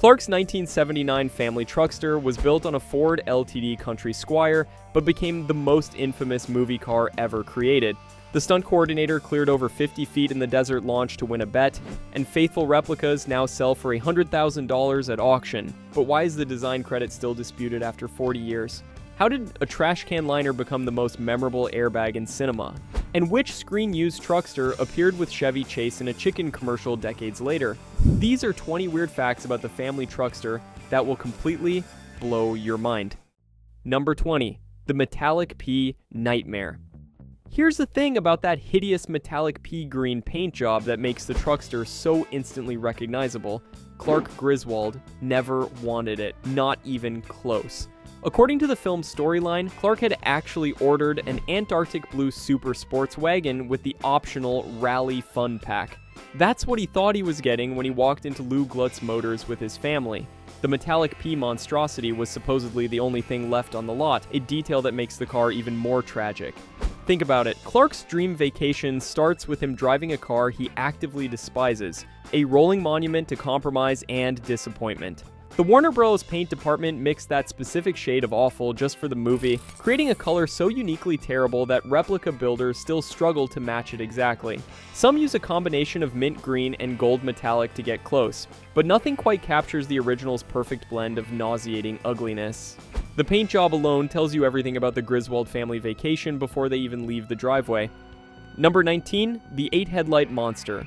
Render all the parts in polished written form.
Clark's 1979 Family Truckster was built on a Ford LTD Country Squire, but became the most infamous movie car ever created. The stunt coordinator cleared over 50 feet in the desert launch to win a bet, and faithful replicas now sell for $100,000 at auction. But why is the design credit still disputed after 40 years? How did a trash can liner become the most memorable airbag in cinema? And which screen-used truckster appeared with Chevy Chase in a chicken commercial decades later? These are 20 weird facts about the Family Truckster that will completely blow your mind. Number 20. The Metallic Pea Nightmare. Here's the thing about that hideous metallic pea green paint job that makes the truckster so instantly recognizable. Clark Griswold never wanted it, not even close. According to the film's storyline, Clark had actually ordered an Antarctic Blue Super Sports Wagon with the optional Rally Fun Pack. That's what he thought he was getting when he walked into Lou Glutz Motors with his family. The metallic pea monstrosity was supposedly the only thing left on the lot, a detail that makes the car even more tragic. Think about it. Clark's dream vacation starts with him driving a car he actively despises, a rolling monument to compromise and disappointment. The Warner Bros. Paint department mixed that specific shade of awful just for the movie, creating a color so uniquely terrible that replica builders still struggle to match it exactly. Some use a combination of mint green and gold metallic to get close, but nothing quite captures the original's perfect blend of nauseating ugliness. The paint job alone tells you everything about the Griswold family vacation before they even leave the driveway. Number 19, the 8-headlight monster.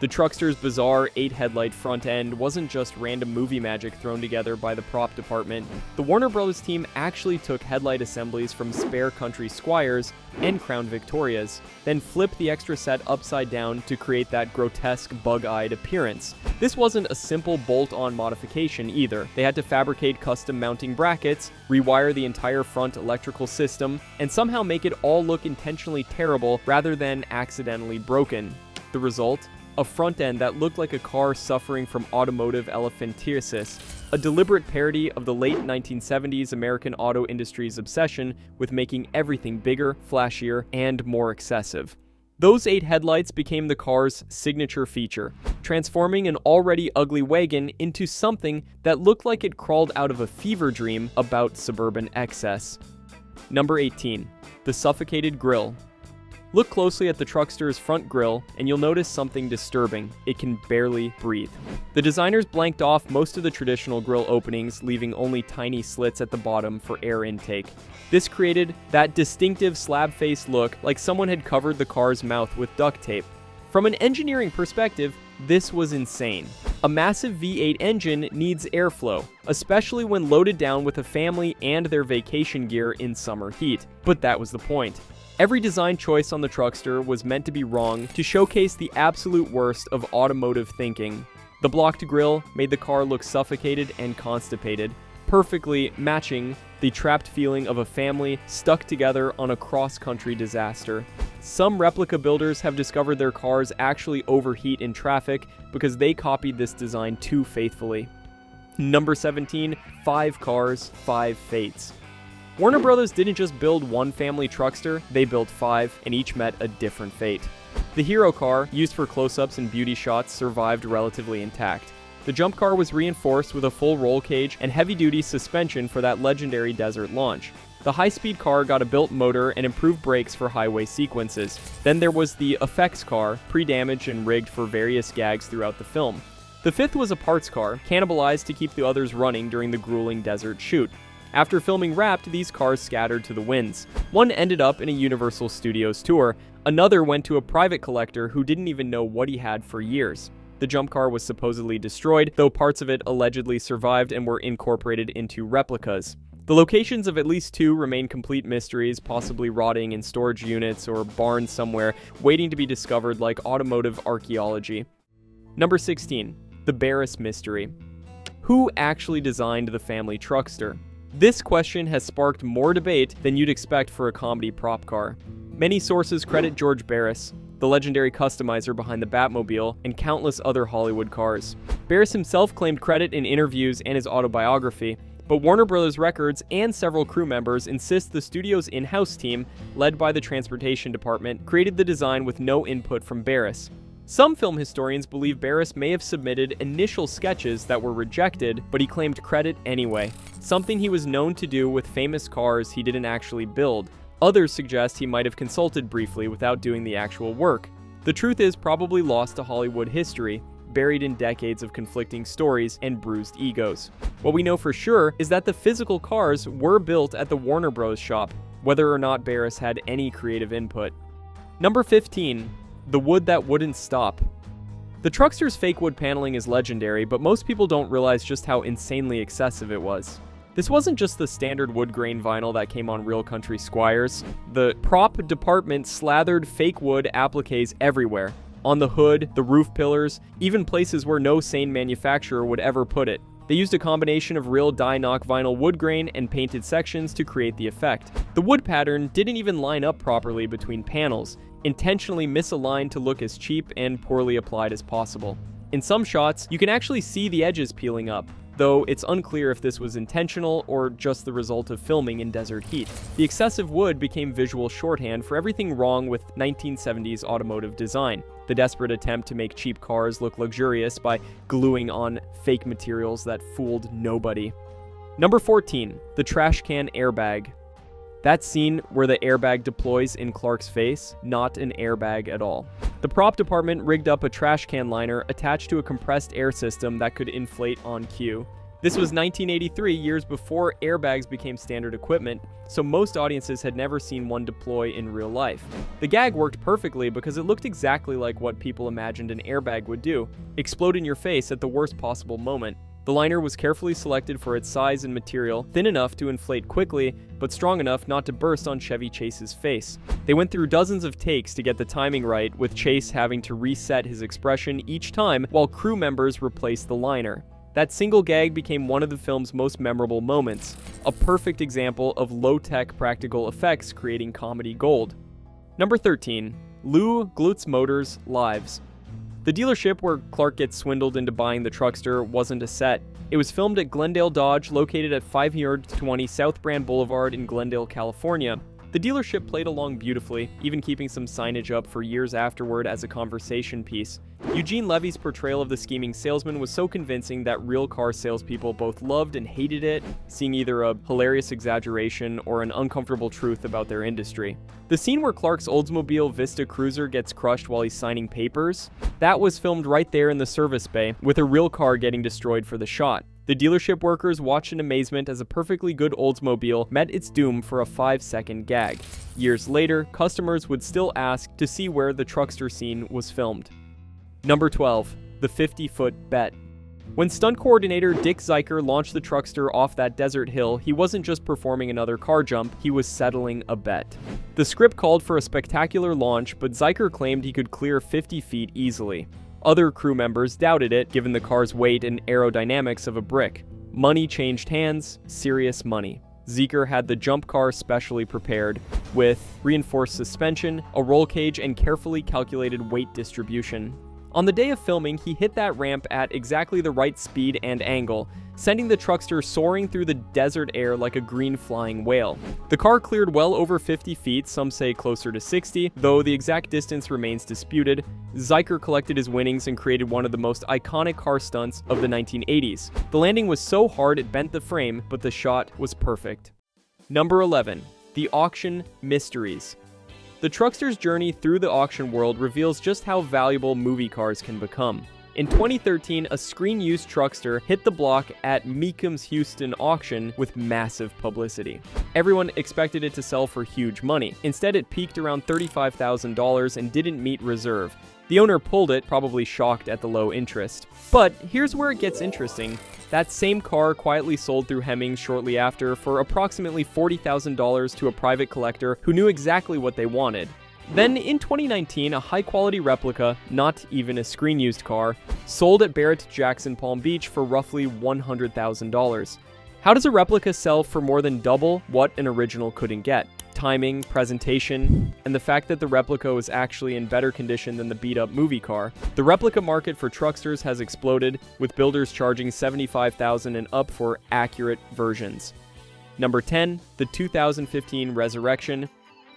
The truckster's bizarre 8-headlight front end wasn't just random movie magic thrown together by the prop department. The Warner Bros. Team actually took headlight assemblies from spare Country Squires and Crown Victorias, then flipped the extra set upside down to create that grotesque bug-eyed appearance. This wasn't a simple bolt-on modification either. They had to fabricate custom mounting brackets, rewire the entire front electrical system, and somehow make it all look intentionally terrible rather than accidentally broken. The result? A front end that looked like a car suffering from automotive elephantiasis, a deliberate parody of the late 1970s American auto industry's obsession with making everything bigger, flashier, and more excessive. Those 8 headlights became the car's signature feature, transforming an already ugly wagon into something that looked like it crawled out of a fever dream about suburban excess. Number 18. The Suffocated Grille. Look closely at the truckster's front grille, and you'll notice something disturbing. It can barely breathe. The designers blanked off most of the traditional grille openings, leaving only tiny slits at the bottom for air intake. This created that distinctive slab-faced look like someone had covered the car's mouth with duct tape. From an engineering perspective, this was insane. A massive V8 engine needs airflow, especially when loaded down with a family and their vacation gear in summer heat. But that was the point. Every design choice on the truckster was meant to be wrong to showcase the absolute worst of automotive thinking. The blocked grille made the car look suffocated and constipated, perfectly matching the trapped feeling of a family stuck together on a cross-country disaster. Some replica builders have discovered their cars actually overheat in traffic because they copied this design too faithfully. Number 17, 5 cars, 5 fates. Warner Bros. Didn't just build one family truckster, they built 5, and each met a different fate. The hero car, used for close-ups and beauty shots, survived relatively intact. The jump car was reinforced with a full roll cage and heavy-duty suspension for that legendary desert launch. The high-speed car got a built motor and improved brakes for highway sequences. Then there was the effects car, pre-damaged and rigged for various gags throughout the film. The 5th was a parts car, cannibalized to keep the others running during the grueling desert shoot. After filming Wrapped, these cars scattered to the winds. One ended up in a Universal Studios tour, another went to a private collector who didn't even know what he had for years. The jump car was supposedly destroyed, though parts of it allegedly survived and were incorporated into replicas. The locations of at least 2 remain complete mysteries, possibly rotting in storage units or barns somewhere, waiting to be discovered like automotive archaeology. Number 16. The Barris Mystery. Who actually designed the family truckster? This question has sparked more debate than you'd expect for a comedy prop car. Many sources credit George Barris, the legendary customizer behind the Batmobile and countless other Hollywood cars. Barris himself claimed credit in interviews and his autobiography, but Warner Bros. Records and several crew members insist the studio's in-house team, led by the transportation department, created the design with no input from Barris. Some film historians believe Barris may have submitted initial sketches that were rejected, but he claimed credit anyway, something he was known to do with famous cars he didn't actually build. Others suggest he might have consulted briefly without doing the actual work. The truth is probably lost to Hollywood history, buried in decades of conflicting stories and bruised egos. What we know for sure is that the physical cars were built at the Warner Bros. Shop, whether or not Barris had any creative input. Number 15. The wood that wouldn't stop. The Truckster's fake wood paneling is legendary, but most people don't realize just how insanely excessive it was. This wasn't just the standard wood grain vinyl that came on Real Country Squires. The prop department slathered fake wood appliques everywhere. On the hood, the roof pillars, even places where no sane manufacturer would ever put it. They used a combination of real die-knock vinyl wood grain and painted sections to create the effect. The wood pattern didn't even line up properly between panels, intentionally misaligned to look as cheap and poorly applied as possible. In some shots, you can actually see the edges peeling up, though it's unclear if this was intentional or just the result of filming in desert heat. The excessive wood became visual shorthand for everything wrong with 1970s automotive design. The desperate attempt to make cheap cars look luxurious by gluing on fake materials that fooled nobody. Number 14. The Trash Can Airbag. That scene where the airbag deploys in Clark's face, not an airbag at all. The prop department rigged up a trash can liner attached to a compressed air system that could inflate on cue. This was 1983, years before airbags became standard equipment, so most audiences had never seen one deploy in real life. The gag worked perfectly because it looked exactly like what people imagined an airbag would do: explode in your face at the worst possible moment. The liner was carefully selected for its size and material, thin enough to inflate quickly, but strong enough not to burst on Chevy Chase's face. They went through dozens of takes to get the timing right, with Chase having to reset his expression each time while crew members replaced the liner. That single gag became one of the film's most memorable moments, a perfect example of low-tech practical effects creating comedy gold. Number 13. Lou Glutz Motors Lives. The dealership where Clark gets swindled into buying the Truckster wasn't a set. It was filmed at Glendale Dodge, located at 520 South Brand Boulevard in Glendale, California. The dealership played along beautifully, even keeping some signage up for years afterward as a conversation piece. Eugene Levy's portrayal of the scheming salesman was so convincing that real car salespeople both loved and hated it, seeing either a hilarious exaggeration or an uncomfortable truth about their industry. The scene where Clark's Oldsmobile Vista Cruiser gets crushed while he's signing papers, that was filmed right there in the service bay, with a real car getting destroyed for the shot. The dealership workers watched in amazement as a perfectly good Oldsmobile met its doom for a 5-second gag. Years later, customers would still ask to see where the Truckster scene was filmed. Number 12. The 50-foot bet. When stunt coordinator Dick Zeiker launched the Truckster off that desert hill, he wasn't just performing another car jump, he was settling a bet. The script called for a spectacular launch, but Zeiker claimed he could clear 50 feet easily. Other crew members doubted it, given the car's weight and aerodynamics of a brick. Money changed hands, serious money. Zeiker had the jump car specially prepared, with reinforced suspension, a roll cage, and carefully calculated weight distribution. On the day of filming, he hit that ramp at exactly the right speed and angle, sending the Truckster soaring through the desert air like a green flying whale. The car cleared well over 50 feet, some say closer to 60, though the exact distance remains disputed. Zeiker collected his winnings and created one of the most iconic car stunts of the 1980s. The landing was so hard it bent the frame, but the shot was perfect. Number 11. The Auction Mysteries. The Truckster's journey through the auction world reveals just how valuable movie cars can become. In 2013, a screen-used Truckster hit the block at Meekham's Houston auction with massive publicity. Everyone expected it to sell for huge money. Instead, it peaked around $35,000 and didn't meet reserve. The owner pulled it, probably shocked at the low interest. But here's where it gets interesting. That same car quietly sold through Hemmings shortly after for approximately $40,000 to a private collector who knew exactly what they wanted. Then, in 2019, a high-quality replica, not even a screen-used car, sold at Barrett-Jackson Palm Beach for roughly $100,000. How does a replica sell for more than double what an original couldn't get? Timing, presentation, and the fact that the replica was actually in better condition than the beat-up movie car. The replica market for Trucksters has exploded, with builders charging $75,000 and up for accurate versions. Number 10, the 2015 Resurrection.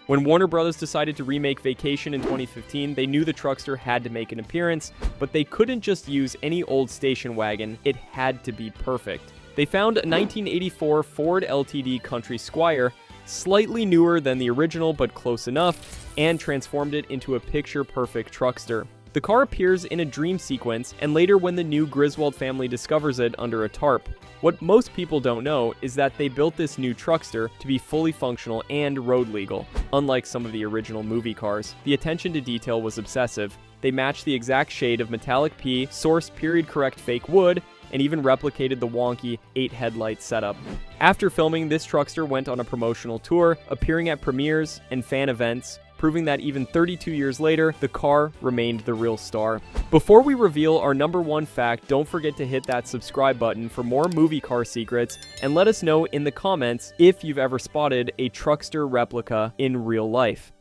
When Warner Brothers decided to remake Vacation in 2015, they knew the Truckster had to make an appearance, but they couldn't just use any old station wagon, it had to be perfect. They found a 1984 Ford LTD Country Squire, slightly newer than the original but close enough, and transformed it into a picture-perfect Truckster. The car appears in a dream sequence, and later when the new Griswold family discovers it under a tarp. What most people don't know is that they built this new Truckster to be fully functional and road legal. Unlike some of the original movie cars, the attention to detail was obsessive. They matched the exact shade of Metallic Pea, sourced period-correct fake wood, and even replicated the wonky 8-headlight setup. After filming, this Truckster went on a promotional tour, appearing at premieres and fan events, proving that even 32 years later, the car remained the real star. Before we reveal our number one fact, don't forget to hit that subscribe button for more movie car secrets, and let us know in the comments if you've ever spotted a Truckster replica in real life.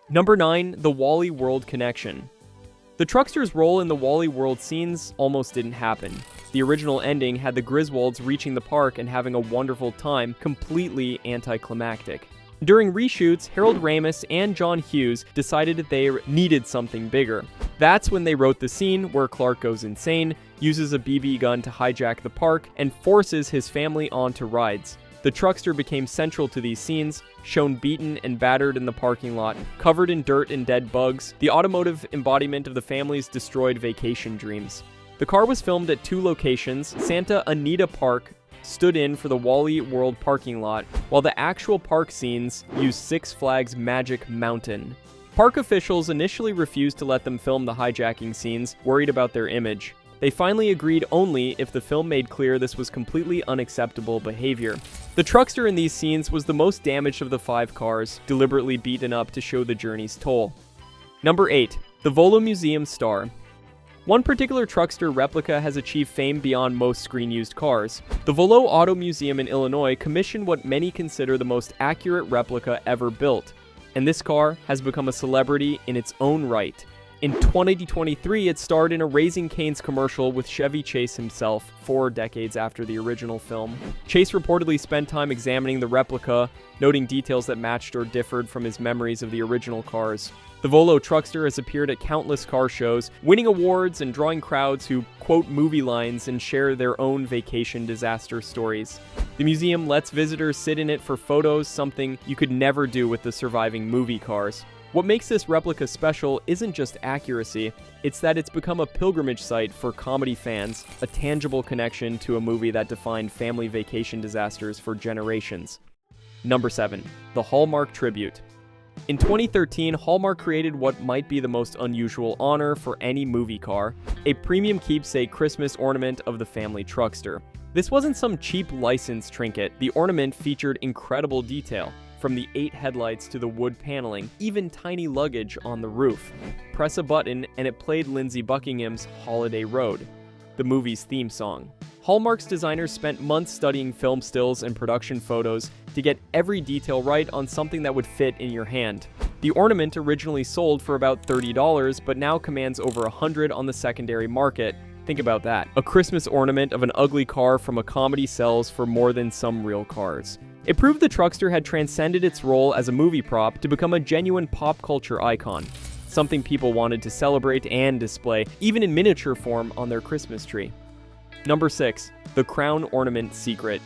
Number 9, the Walley World Connection. The Truckster's role in the Walley World scenes almost didn't happen. The original ending had the Griswolds reaching the park and having a wonderful time, completely anticlimactic. During reshoots, Harold Ramis and John Hughes decided that they needed something bigger. That's when they wrote the scene where Clark goes insane, uses a BB gun to hijack the park, and forces his family onto rides. The Truckster became central to these scenes, shown beaten and battered in the parking lot, covered in dirt and dead bugs, the automotive embodiment of the family's destroyed vacation dreams. The car was filmed at 2 locations. Santa Anita Park stood in for the Walley World parking lot, while the actual park scenes used Six Flags Magic Mountain. Park officials initially refused to let them film the hijacking scenes, worried about their image. They finally agreed only if the film made clear this was completely unacceptable behavior. The Truckster in these scenes was the most damaged of the 5 cars, deliberately beaten up to show the journey's toll. Number 8. The Volo Museum Star. One particular Truckster replica has achieved fame beyond most screen-used cars. The Volo Auto Museum in Illinois commissioned what many consider the most accurate replica ever built, and this car has become a celebrity in its own right. In 2023, it starred in a Raising Cane's commercial with Chevy Chase himself, 4 decades after the original film. Chase reportedly spent time examining the replica, noting details that matched or differed from his memories of the original cars. The Volo Truckster has appeared at countless car shows, winning awards and drawing crowds who quote movie lines and share their own vacation disaster stories. The museum lets visitors sit in it for photos, something you could never do with the surviving movie cars. What makes this replica special isn't just accuracy, it's that it's become a pilgrimage site for comedy fans, a tangible connection to a movie that defined family vacation disasters for generations. Number 7. The Hallmark Tribute. In 2013, Hallmark created what might be the most unusual honor for any movie car, a premium keepsake Christmas ornament of the family Truckster. This wasn't some cheap license trinket. The ornament featured incredible detail, from the 8 headlights to the wood paneling, even tiny luggage on the roof. Press a button and it played Lindsey Buckingham's Holiday Road, the movie's theme song. Hallmark's designers spent months studying film stills and production photos to get every detail right on something that would fit in your hand. The ornament originally sold for about $30, but now commands over $100 on the secondary market. Think about that. A Christmas ornament of an ugly car from a comedy sells for more than some real cars. It proved the Truckster had transcended its role as a movie prop to become a genuine pop culture icon, something people wanted to celebrate and display, even in miniature form on their Christmas tree. Number 6. The Crown Ornament Secret.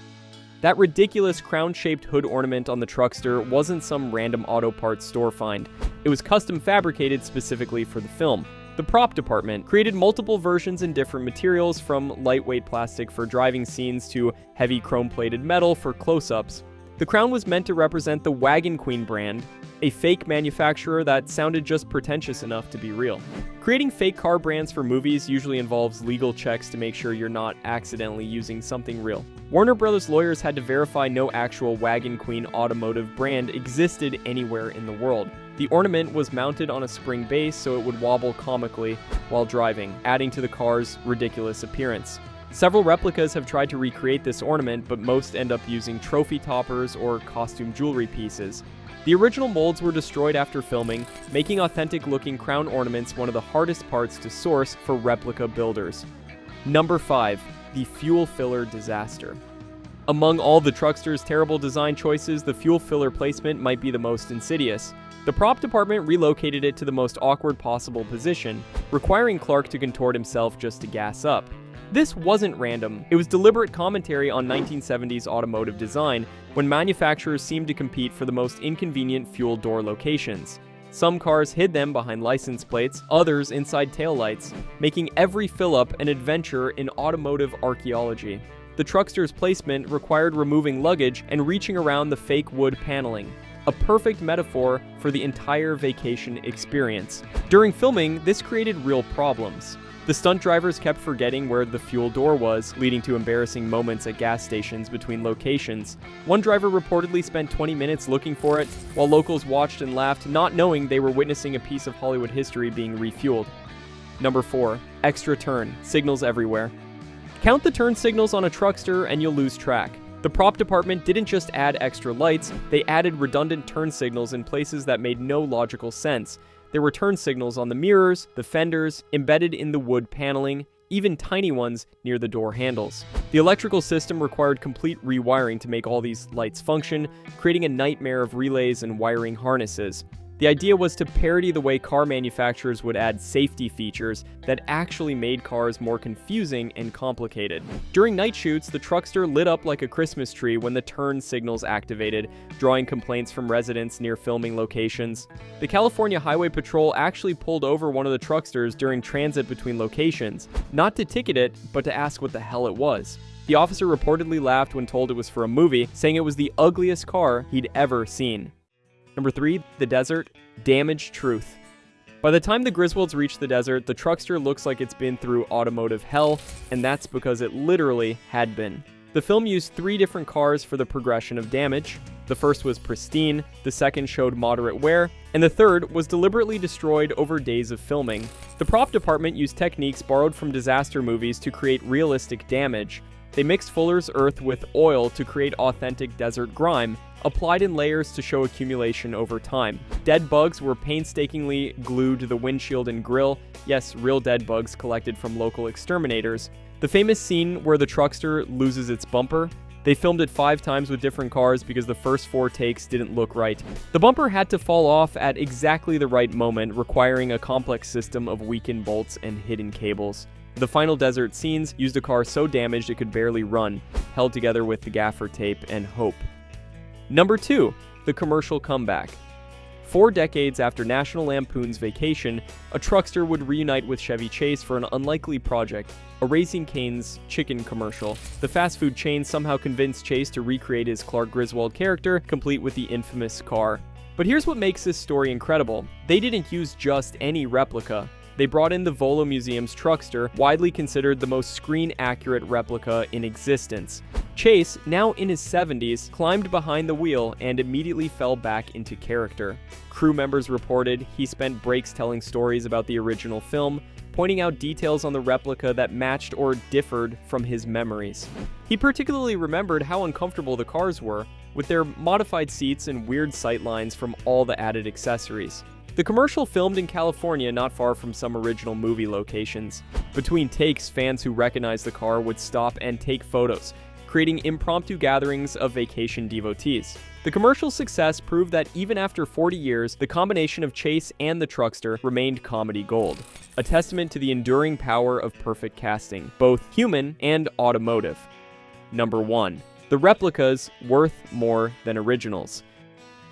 That ridiculous crown-shaped hood ornament on the Truckster wasn't some random auto parts store find. It was custom fabricated specifically for the film. The prop department created multiple versions in different materials, from lightweight plastic for driving scenes to heavy chrome-plated metal for close-ups. The crown was meant to represent the Wagon Queen brand, a fake manufacturer that sounded just pretentious enough to be real. Creating fake car brands for movies usually involves legal checks to make sure you're not accidentally using something real. Warner Brothers lawyers had to verify no actual Wagon Queen automotive brand existed anywhere in the world. The ornament was mounted on a spring base so it would wobble comically while driving, adding to the car's ridiculous appearance. Several replicas have tried to recreate this ornament, but most end up using trophy toppers or costume jewelry pieces. The original molds were destroyed after filming, making authentic-looking crown ornaments one of the hardest parts to source for replica builders. Number 5. The Fuel Filler Disaster. Among all the Truckster's terrible design choices, the fuel filler placement might be the most insidious. The prop department relocated it to the most awkward possible position, requiring Clark to contort himself just to gas up. This wasn't random. It was deliberate commentary on 1970s automotive design, when manufacturers seemed to compete for the most inconvenient fuel door locations. Some cars hid them behind license plates, others inside taillights, making every fill-up an adventure in automotive archaeology. The Truckster's placement required removing luggage and reaching around the fake wood paneling, a perfect metaphor for the entire vacation experience. During filming, this created real problems. The stunt drivers kept forgetting where the fuel door was, leading to embarrassing moments at gas stations between locations. One driver reportedly spent 20 minutes looking for it, while locals watched and laughed, not knowing they were witnessing a piece of Hollywood history being refueled. Number 4. Extra turn. Signals everywhere. Count the turn signals on a Truckster and you'll lose track. The prop department didn't just add extra lights, they added redundant turn signals in places that made no logical sense. There were turn signals on the mirrors, the fenders, embedded in the wood paneling, even tiny ones near the door handles. The electrical system required complete rewiring to make all these lights function, creating a nightmare of relays and wiring harnesses. The idea was to parody the way car manufacturers would add safety features that actually made cars more confusing and complicated. During night shoots, the Truckster lit up like a Christmas tree when the turn signals activated, drawing complaints from residents near filming locations. The California Highway Patrol actually pulled over one of the Trucksters during transit between locations, not to ticket it, but to ask what the hell it was. The officer reportedly laughed when told it was for a movie, saying it was the ugliest car he'd ever seen. Number 3, the desert. Damaged truth. By the time the Griswolds reach the desert, the Truckster looks like it's been through automotive hell, and that's because it literally had been. The film used 3 different cars for the progression of damage. The first was pristine, the second showed moderate wear, and the third was deliberately destroyed over days of filming. The prop department used techniques borrowed from disaster movies to create realistic damage. They mixed Fuller's earth with oil to create authentic desert grime, applied in layers to show accumulation over time. Dead bugs were painstakingly glued to the windshield and grille, yes, real dead bugs collected from local exterminators. The famous scene where the Truckster loses its bumper, they filmed it 5 times with different cars because the first 4 takes didn't look right. The bumper had to fall off at exactly the right moment, requiring a complex system of weakened bolts and hidden cables. The final desert scenes used a car so damaged it could barely run, held together with the gaffer tape and hope. Number 2, the commercial comeback. 4 decades after National Lampoon's Vacation, a Truckster would reunite with Chevy Chase for an unlikely project, a Raising Cane's chicken commercial. The fast food chain somehow convinced Chase to recreate his Clark Griswold character, complete with the infamous car. But here's what makes this story incredible. They didn't use just any replica. They brought in the Volo Museum's Truckster, widely considered the most screen-accurate replica in existence. Chase, now in his 70s, climbed behind the wheel and immediately fell back into character. Crew members reported he spent breaks telling stories about the original film, pointing out details on the replica that matched or differed from his memories. He particularly remembered how uncomfortable the cars were, with their modified seats and weird sightlines from all the added accessories. The commercial filmed in California, not far from some original movie locations. Between takes, fans who recognized the car would stop and take photos, creating impromptu gatherings of vacation devotees. The commercial success proved that even after 40 years, the combination of Chase and the Truckster remained comedy gold, a testament to the enduring power of perfect casting, both human and automotive. Number 1. The replicas worth more than originals.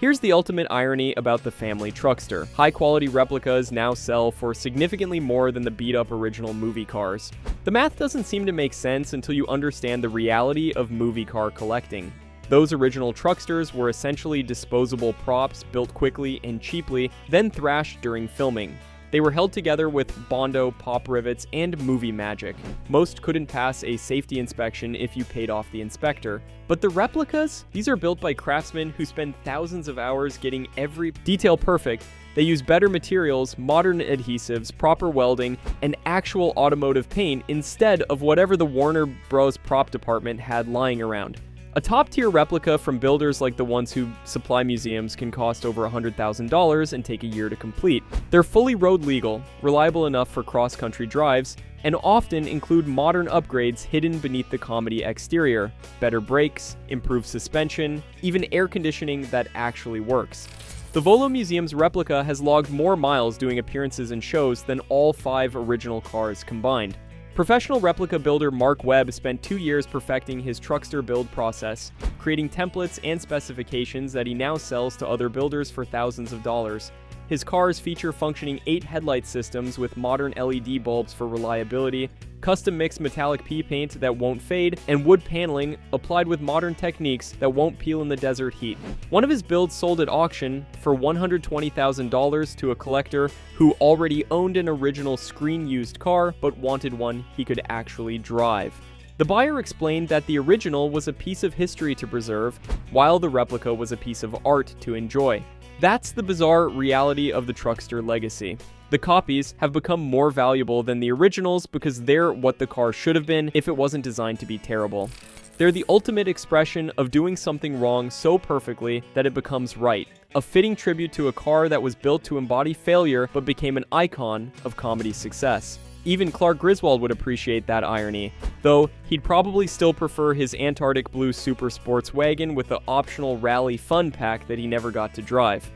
Here's the ultimate irony about the family Truckster. High-quality replicas now sell for significantly more than the beat-up original movie cars. The math doesn't seem to make sense until you understand the reality of movie car collecting. Those original Trucksters were essentially disposable props built quickly and cheaply, then thrashed during filming. They were held together with Bondo, pop rivets, and movie magic. Most couldn't pass a safety inspection if you paid off the inspector. But the replicas? These are built by craftsmen who spend thousands of hours getting every detail perfect. They use better materials, modern adhesives, proper welding, and actual automotive paint instead of whatever the Warner Bros. Prop department had lying around. A top-tier replica from builders like the ones who supply museums can cost over $100,000 and take a year to complete. They're fully road legal, reliable enough for cross-country drives, and often include modern upgrades hidden beneath the comedy exterior. Better brakes, improved suspension, even air conditioning that actually works. The Volo Museum's replica has logged more miles doing appearances and shows than all 5 original cars combined. Professional replica builder Mark Webb spent 2 years perfecting his truckster build process, creating templates and specifications that he now sells to other builders for thousands of dollars. His cars feature functioning 8 headlight systems with modern LED bulbs for reliability, custom mixed metallic pea paint that won't fade, and wood paneling applied with modern techniques that won't peel in the desert heat. One of his builds sold at auction for $120,000 to a collector who already owned an original screen-used car but wanted one he could actually drive. The buyer explained that the original was a piece of history to preserve, while the replica was a piece of art to enjoy. That's the bizarre reality of the truckster legacy. The copies have become more valuable than the originals because they're what the car should have been if it wasn't designed to be terrible. They're the ultimate expression of doing something wrong so perfectly that it becomes right. A fitting tribute to a car that was built to embody failure but became an icon of comedy success. Even Clark Griswold would appreciate that irony, though he'd probably still prefer his Antarctic Blue Super Sports wagon with the optional rally fun pack that he never got to drive.